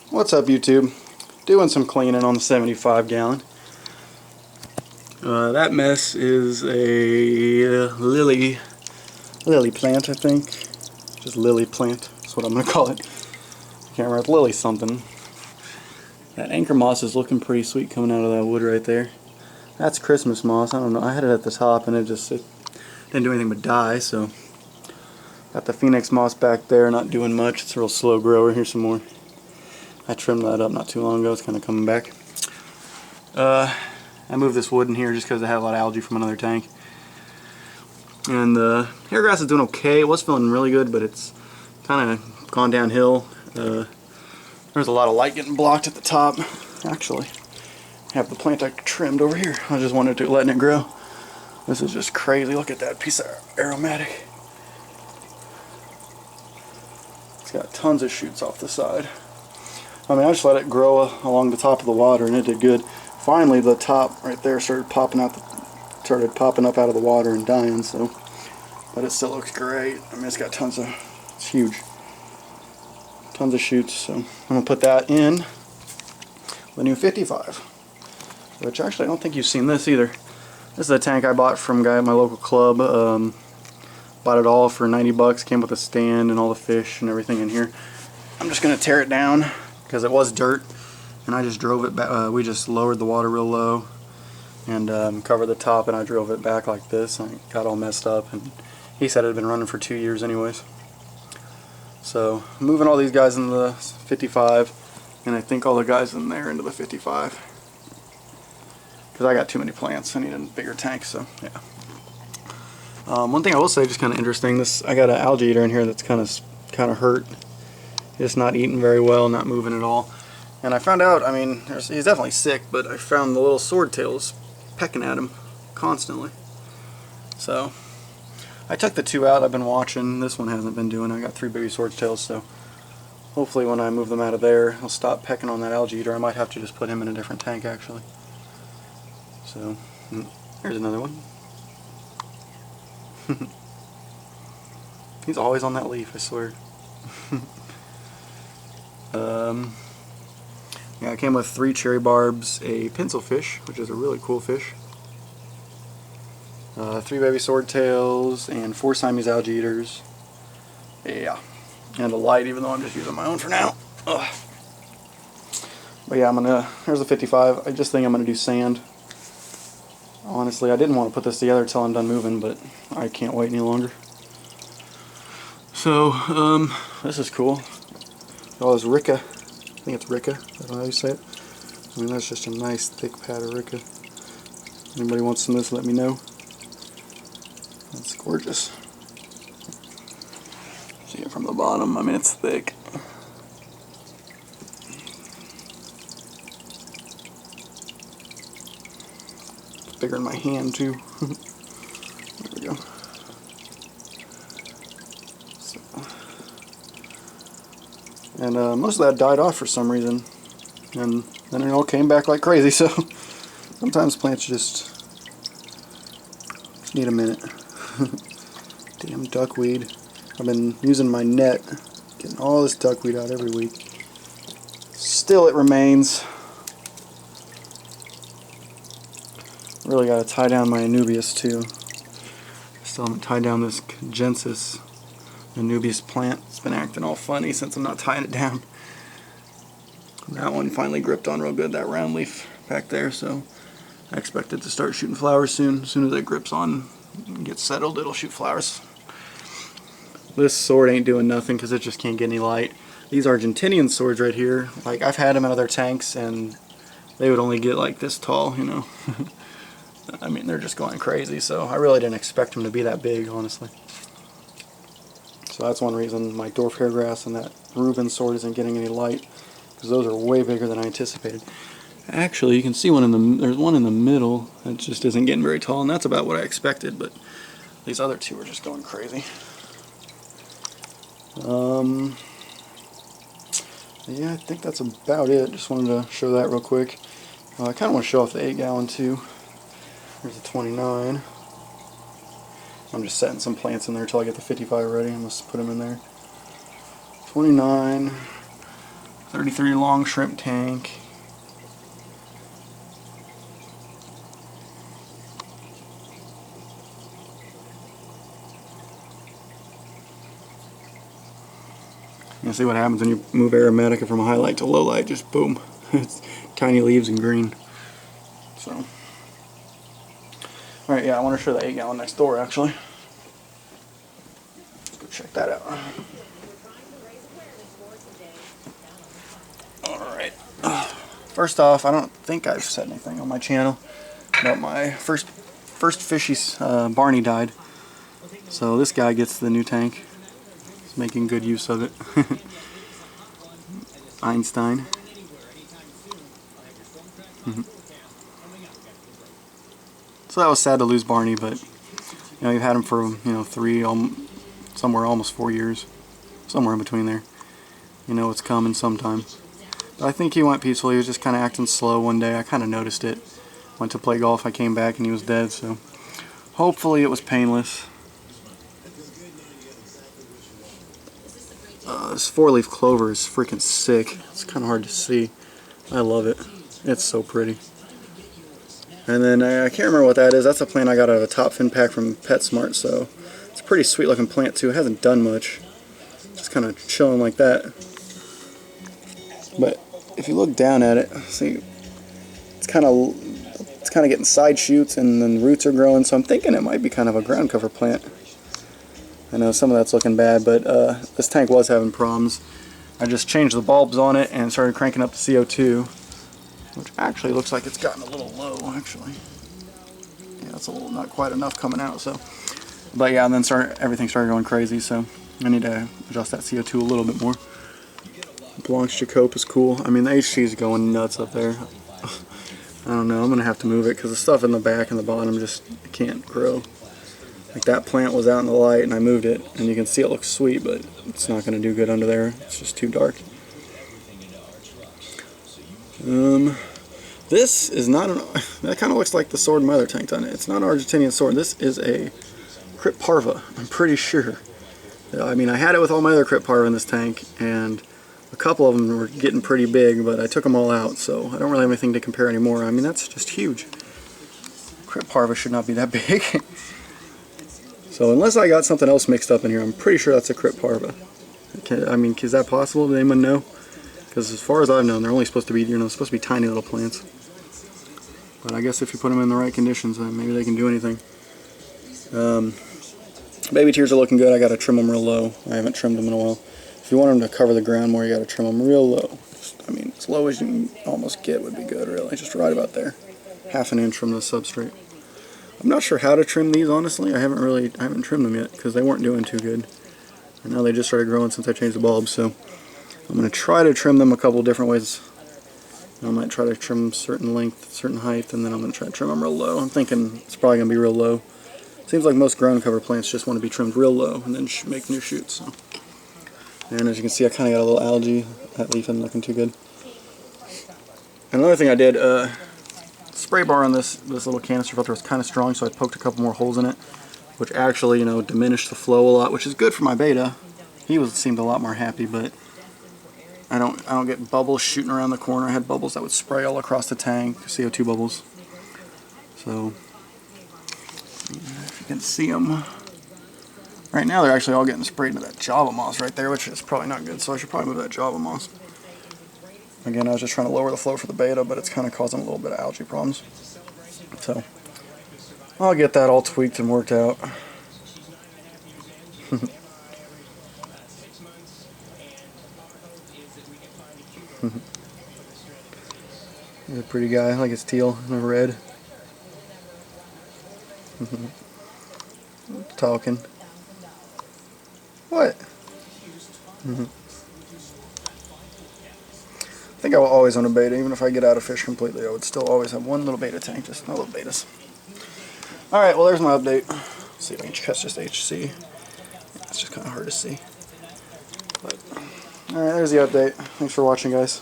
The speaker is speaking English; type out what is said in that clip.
What's up, YouTube? Doing some cleaning on the 75 gallon. That mess is a lily plant, I think. Just lily plant, that's what I'm going to call it. Can't remember, it's lily something. That anchor moss is looking pretty sweet coming out of that wood right there. That's Christmas moss. I don't know, I had it at the top and it didn't do anything but die, so. Got the phoenix moss back there, not doing much. It's a real slow grower. Here's some more. I trimmed that up not too long ago. It's kind of coming back. I moved this wood in here just because I had a lot of algae from another tank. And the hair grass is doing okay. It was feeling really good, but it's kind of gone downhill. There's a lot of light getting blocked at the top. Actually, I have the plant I trimmed over here. I just wanted to letting it grow. This is just crazy. Look at that piece of aromatic. It's got tons of shoots off the side. I mean, I just let it grow along the top of the water, and it did good. Finally, the top right there started popping up out of the water and dying. So, but it still looks great. I mean, it's huge, tons of shoots. So I'm gonna put that in the new 55, which actually I don't think you've seen this either. This is a tank I bought from a guy at my local club. Bought it all for 90 bucks. Came with a stand and all the fish and everything in here. I'm just gonna tear it down because it was dirt, and I just drove it back. We just lowered the water real low and covered the top, and I drove it back like this, and it got all messed up. And he said it had been running for 2 years anyways. So moving all these guys into the 55, and I think all the guys in there into the 55 because I got too many plants. I need a bigger tank. So yeah. One thing I will say, just kind of interesting. I got an algae eater in here that's kind of hurt. Just not eating very well, not moving at all. And I found out, I mean, he's definitely sick, but I found the little swordtails pecking at him constantly. So I took the 2 out. I've been watching. This one hasn't been doing. I got 3 baby swordtails, so hopefully when I move them out of there, he'll stop pecking on that algae eater. I might have to just put him in a different tank actually. So here's another one. He's always on that leaf, I swear. Yeah, I came with 3 cherry barbs, a pencil fish, which is a really cool fish, 3 baby swordtails, and 4 Siamese algae eaters. Yeah, and a light, even though I'm just using my own for now. Ugh. But yeah, here's the 55. I just think I'm gonna do sand. Honestly, I didn't want to put this together until I'm done moving, but I can't wait any longer. So, this is cool. All this Ricca. I think it's Ricca. I don't know how you say it. I mean, that's just a nice thick pad of Ricca. Anybody wants some of this, let me know. That's gorgeous. See it from the bottom. I mean, it's thick. Bigger in my hand too. There we go. So, and most of that died off for some reason, and then it all came back like crazy. So sometimes plants just need a minute. Damn duckweed! I've been using my net, getting all this duckweed out every week. Still, it remains. Really got to tie down my Anubias too. Still haven't tied down this Gensis Anubias plant. It's been acting all funny since I'm not tying it down. That one finally gripped on real good, that round leaf back there, so I expect it to start shooting flowers soon. As soon as it grips on and gets settled, it'll shoot flowers. This sword ain't doing nothing because it just can't get any light. These Argentinian swords right here, like I've had them in other tanks and they would only get like this tall, you know. I mean, they're just going crazy, so I really didn't expect them to be that big, honestly. So that's one reason my dwarf hairgrass and that Reuben sword isn't getting any light, because those are way bigger than I anticipated. Actually, you can see there's one in the middle that just isn't getting very tall, and that's about what I expected, but these other 2 are just going crazy. Yeah, I think that's about it. Just wanted to show that real quick. I kind of want to show off the 8 gallon too. There's a 29. I'm just setting some plants in there until I get the 55 ready. I'm going to put them in there. 29. 33 long shrimp tank. You see what happens when you move aromatica from a highlight to low light, just boom. It's tiny leaves and green. So, alright, yeah, I want to show the 8-gallon next door actually. Let's go check that out. Alright. First off, I don't think I've said anything on my channel about my first fishy's Barney died. So this guy gets the new tank. He's making good use of it. Einstein. So that was sad to lose Barney, but you know, you've had him for, you know, somewhere almost 4 years, somewhere in between there. You know it's coming sometime. But I think he went peacefully. He was just kind of acting slow one day. I kind of noticed it. Went to play golf. I came back and he was dead. So hopefully it was painless. This 4-leaf clover is freaking sick. It's kind of hard to see. I love it. It's so pretty. And then I can't remember what that is. That's a plant I got out of a top fin pack from PetSmart. So it's a pretty sweet looking plant too. It hasn't done much. Just kind of chilling like that. But if you look down at it, see, it's kind of getting side shoots and then roots are growing. So I'm thinking it might be kind of a ground cover plant. I know some of that's looking bad, but this tank was having problems. I just changed the bulbs on it and started cranking up the CO2, which actually looks like it's gotten a little low, actually. Yeah, it's a little not quite enough coming out, so. But yeah, and then everything started going crazy, so I need to adjust that CO2 a little bit more. Blanche Jacob is cool. I mean, the HC is going nuts up there. I don't know, I'm going to have to move it because the stuff in the back and the bottom just can't grow. Like that plant was out in the light and I moved it, and you can see it looks sweet, but it's not going to do good under there. It's just too dark. This is not an, that kind of looks like the sword my other tank on it. It's not an Argentinian sword. This is a Crypt Parva, I'm pretty sure. I mean, I had it with all my other Crypt Parva in this tank, and a couple of them were getting pretty big, but I took them all out, so I don't really have anything to compare anymore. I mean, that's just huge. Crypt Parva should not be that big. So unless I got something else mixed up in here, I'm pretty sure that's a Crypt Parva. I mean, is that possible? Does anyone know? Because as far as I've known, they're only supposed to be, you know, supposed to be tiny little plants. But I guess if you put them in the right conditions, then maybe they can do anything. Baby tears are looking good. I got to trim them real low. I haven't trimmed them in a while. If you want them to cover the ground more, you got to trim them real low. I mean, as low as you can almost get would be good, really. Just right about there. Half an inch from the substrate. I'm not sure how to trim these, honestly. I haven't trimmed them yet because they weren't doing too good. And now they just started growing since I changed the bulbs, so I'm going to try to trim them a couple different ways. I might try to trim them certain length, certain height, and then I'm going to try to trim them real low. I'm thinking it's probably going to be real low. Seems like most ground cover plants just want to be trimmed real low and then make new shoots. So. And as you can see, I kind of got a little algae. That leaf isn't looking too good. And another thing I did, spray bar on this little canister filter was kind of strong, so I poked a couple more holes in it, which actually, you know, diminished the flow a lot, which is good for my betta. He seemed a lot more happy, but I don't get bubbles shooting around the corner. I had bubbles that would spray all across the tank, CO2 bubbles. So if you can see them, right now they're actually all getting sprayed into that Java moss right there, which is probably not good. So I should probably move that Java moss. Again, I was just trying to lower the flow for the betta, but it's kind of causing a little bit of algae problems. So I'll get that all tweaked and worked out. He's a pretty guy. I like his teal and red. Talking. What? I think I will always own a betta. Even if I get out of fish completely, I would still always have one little betta tank, just no little bettas. Alright, well there's my update. Let's see if I can catch just HC. It's just kind of hard to see. But alright, there's the update. Thanks for watching, guys.